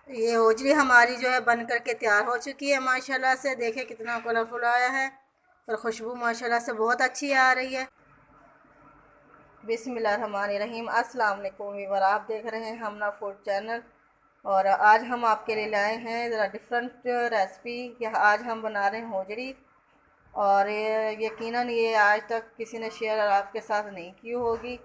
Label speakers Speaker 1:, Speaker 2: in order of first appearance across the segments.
Speaker 1: ये होजरी हमारी जो है बन करके तैयार हो चुकी है माशाल्लाह से। देखें कितना कलरफुल आया है और खुशबू माशाल्लाह से बहुत अच्छी आ रही है। बिस्मिल्लाहिर्रहमानिर्रहीम। अस्सलाम वालेकुम व्यूअर, आप देख रहे हैं हमना फूड चैनल। और आज हम आपके लिए लाए हैं ज़रा डिफरेंट रेसिपी। यह आज हम बना रहे हैं होजरी। और यकीनन ये आज तक किसी ने शेयर आपके साथ नहीं की होगी।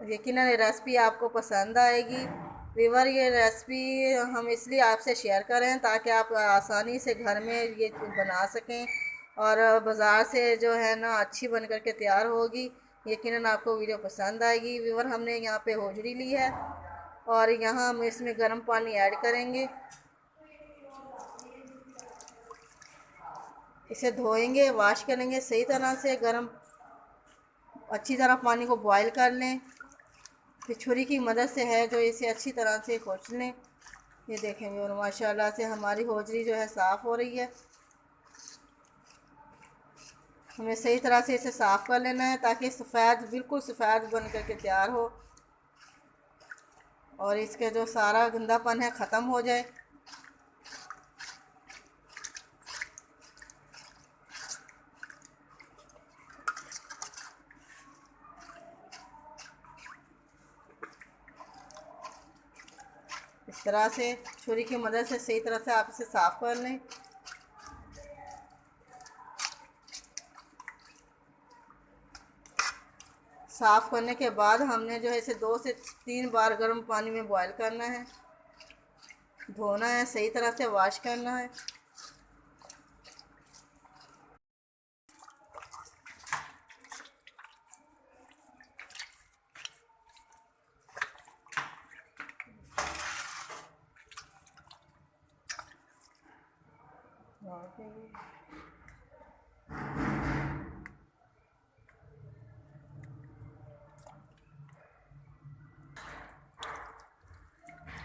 Speaker 1: यकीनन ये रेसिपी आपको पसंद आएगी। व्यूअर, ये रेसिपी हम इसलिए आपसे शेयर कर रहे हैं ताकि आप आसानी से घर में ये बना सकें और बाज़ार से जो है ना अच्छी बन कर के तैयार होगी। यकीनन आपको वीडियो पसंद आएगी। व्यूअर, हमने यहाँ पे होजरी ली है और यहाँ हम इसमें गर्म पानी ऐड करेंगे। इसे धोएंगे, वॉश करेंगे सही तरह से। गर्म अच्छी तरह पानी को बॉईल कर लें। फिर छुरी की मदद से है जो इसे अच्छी तरह से पोंछ लें। ये देखेंगे और माशाल्लाह से हमारी होजरी जो है साफ़ हो रही है। हमें सही तरह से इसे साफ़ कर लेना है ताकि सफ़ेद, बिल्कुल सफ़ेद बन करके तैयार हो और इसके जो सारा गंदापन है ख़त्म हो जाए। इस तरह से छुरी की मदद से सही तरह से आप इसे साफ़ कर लें। साफ़ करने के बाद हमने जो है इसे 2 से 3 बार गर्म पानी में बॉईल करना है, धोना है, सही तरह से वॉश करना है।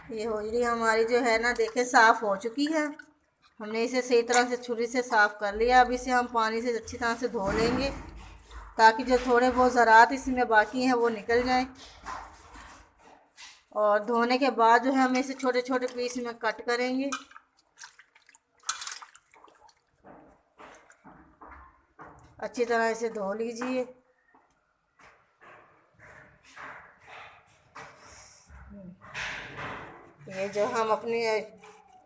Speaker 1: ये होजरी हमारी जो है ना देखे साफ़ हो चुकी है। हमने इसे सही तरह से छुरी से साफ़ कर लिया। अब इसे हम पानी से अच्छी तरह से धो लेंगे ताकि जो थोड़े बहुत ज़रात इसमें बाकी हैं वो निकल जाएं। और धोने के बाद जो है हम इसे छोटे छोटे पीस में कट करेंगे। अच्छी तरह इसे धो लीजिए। ये जो हम अपनी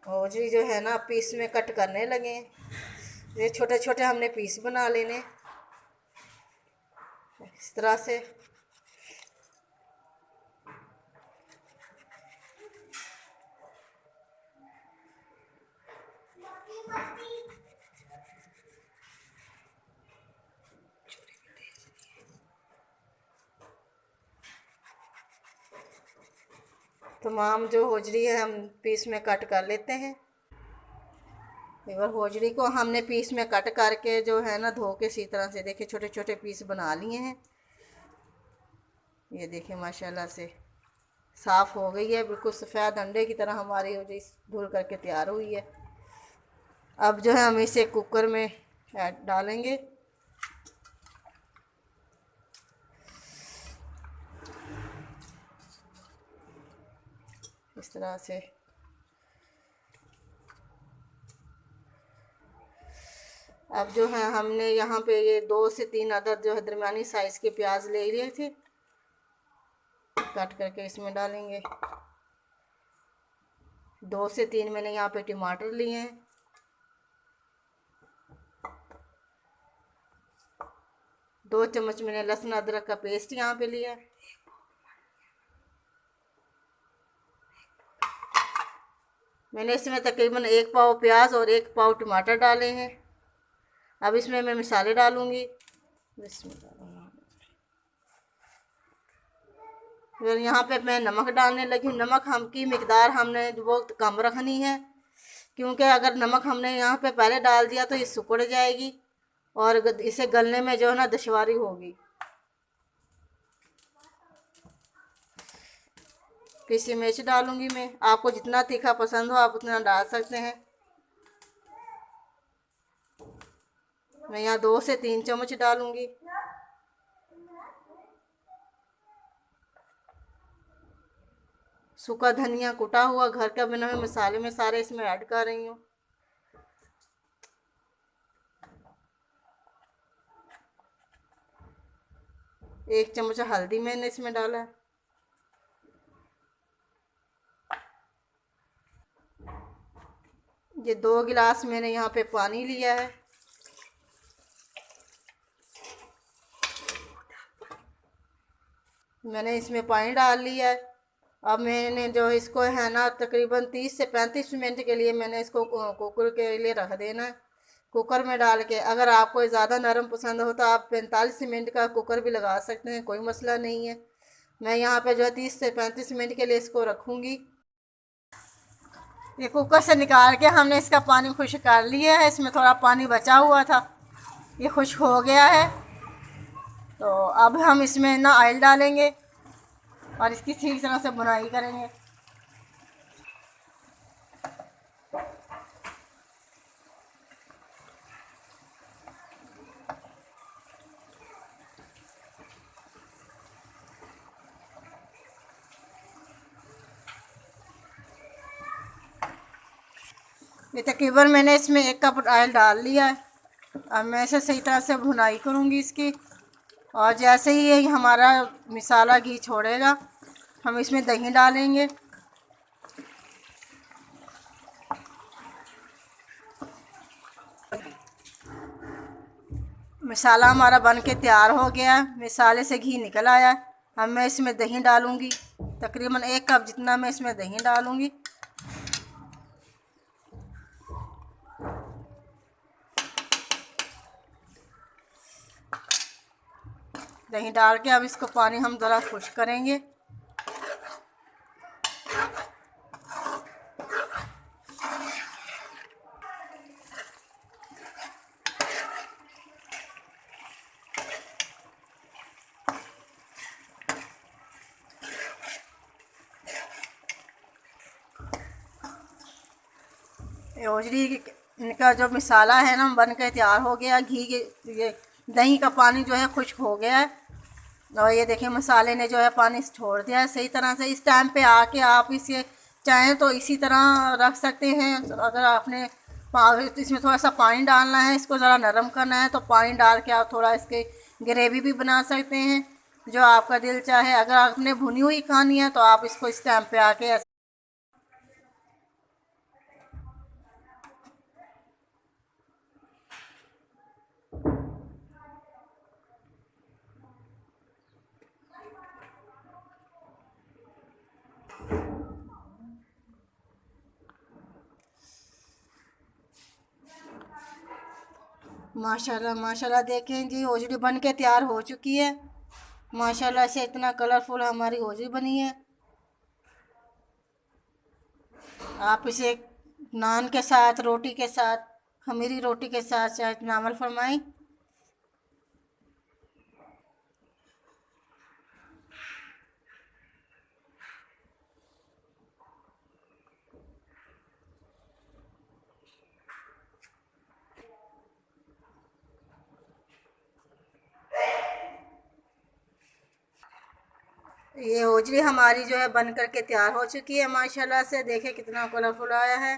Speaker 1: होजरी जो है ना पीस में कट करने लगे हैं। ये छोटे छोटे हमने पीस बना लेने इस तरह से। तमाम जो होजरी है हम पीस में कट कर लेते हैं। और होजरी को हमने पीस में कट करके जो है ना धो के इसी तरह से देखिए छोटे छोटे पीस बना लिए हैं। ये देखिए माशाल्लाह से साफ़ हो गई है, बिल्कुल सफ़ेद अंडे की तरह हमारी होजरी धुल करके तैयार हुई है। अब जो है हम इसे कुकर में डालेंगे। इस तरह से अब जो है हमने यहाँ पे ये 2 से 3 अदद जो है दरमियानी साइज़ के प्याज ले लिए थे, कट करके इसमें डालेंगे। 2 से 3 मैंने यहाँ पे टमाटर लिए हैं। 2 चम्मच मैंने लहसुन अदरक का पेस्ट यहाँ पे लिया। मैंने इसमें तकरीबन 1 पाव प्याज और 1 पाव टमाटर डाले हैं। अब इसमें मैं मसाले डालूँगी। फिर यहाँ पे मैं नमक डालने लगी हूँ। नमक हम की मिकदार हमने वो कम रखनी है क्योंकि अगर नमक हमने यहाँ पे पहले डाल दिया तो ये सिकुड़ जाएगी और इसे गलने में जो है ना दुश्वारी होगी। पिसी मिर्च डालूंगी मैं। आपको जितना तीखा पसंद हो आप उतना डाल सकते हैं। मैं यहाँ 2 से 3 चम्मच डालूंगी। सूखा धनिया कुटा हुआ घर का बना हुआ मसाले में सारे इसमें ऐड कर रही हूँ। एक चम्मच हल्दी मैंने इसमें डाला है। ये 2 गिलास मैंने यहाँ पे पानी लिया है। मैंने इसमें पानी डाल लिया है। अब मैंने जो इसको है ना तकरीबन 30 से 35 मिनट के लिए मैंने इसको कुकर के लिए रख देना है। कुकर में डाल के, अगर आपको ज़्यादा नरम पसंद हो तो आप 45 मिनट का कुकर भी लगा सकते हैं, कोई मसला नहीं है। मैं यहाँ पे जो है 30 से 35 मिनट के लिए इसको रखूँगी। ये कुकर से निकाल के हमने इसका पानी खुश्क कर लिया है। इसमें थोड़ा पानी बचा हुआ था, ये खुश्क हो गया है। तो अब हम इसमें ना ऑयल डालेंगे और इसकी ठीक तरह से बुनाई करेंगे। ये तकरीबन मैंने इसमें 1 कप ऑयल डाल लिया है। अब मैं इसे सही तरह से भुनाई करूँगी इसकी। और जैसे ही ये हमारा मसाला घी छोड़ेगा हम इसमें दही डालेंगे। मसाला हमारा बन के तैयार हो गया है, मसाले से घी निकल आया है। अब मैं इसमें दही डालूँगी, तकरीबन 1 कप जितना मैं इसमें दही डालूँगी। दही डाल के अब इसको पानी हम ज़रा खुश्क करेंगे। ओजरी का जो मसाला है ना बन के तैयार हो गया। घी के ये दही का पानी जो है खुश्क हो गया है और ये देखिए मसाले ने जो है पानी छोड़ दिया है सही तरह से। इस टाइम पे आके आप इसे चाहें तो इसी तरह रख सकते हैं। अगर आपने इसमें थोड़ा सा पानी डालना है, इसको ज़रा नरम करना है, तो पानी डाल के आप थोड़ा इसके ग्रेवी भी बना सकते हैं, जो आपका दिल चाहे। अगर आपने भुनी हुई खानी है तो आप इसको इस टाइम पे आके माशाल्लाह माशाल्लाह देखें जी ओजड़ी बन के तैयार हो चुकी है। माशाल्लाह से इतना कलरफुल हमारी ओजड़ी बनी है। आप इसे नान के साथ, रोटी के साथ, खमीरी रोटी के साथ चाहे नावल फरमाएं। ये ओजरी हमारी जो है बन कर के तैयार हो चुकी है। माशाल्लाह से देखें कितना कलरफुल आया है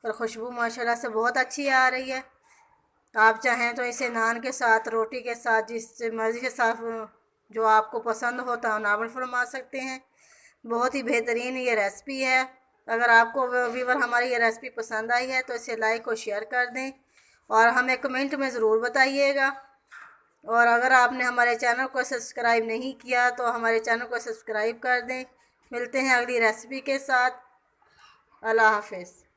Speaker 1: और खुशबू माशाल्लाह से बहुत अच्छी आ रही है। आप चाहें तो इसे नान के साथ, रोटी के साथ, जिस मर्ज़ी के साथ जो आपको पसंद होता है नावल फरमा सकते हैं। बहुत ही बेहतरीन ये रेसिपी है। अगर आपको व्यूवर हमारी ये रेसिपी पसंद आई है तो इसे लाइक और शेयर कर दें और हमें कमेंट में ज़रूर बताइएगा। और अगर आपने हमारे चैनल को सब्सक्राइब नहीं किया तो हमारे चैनल को सब्सक्राइब कर दें। मिलते हैं अगली रेसिपी के साथ। अल्लाह हाफ़िज़।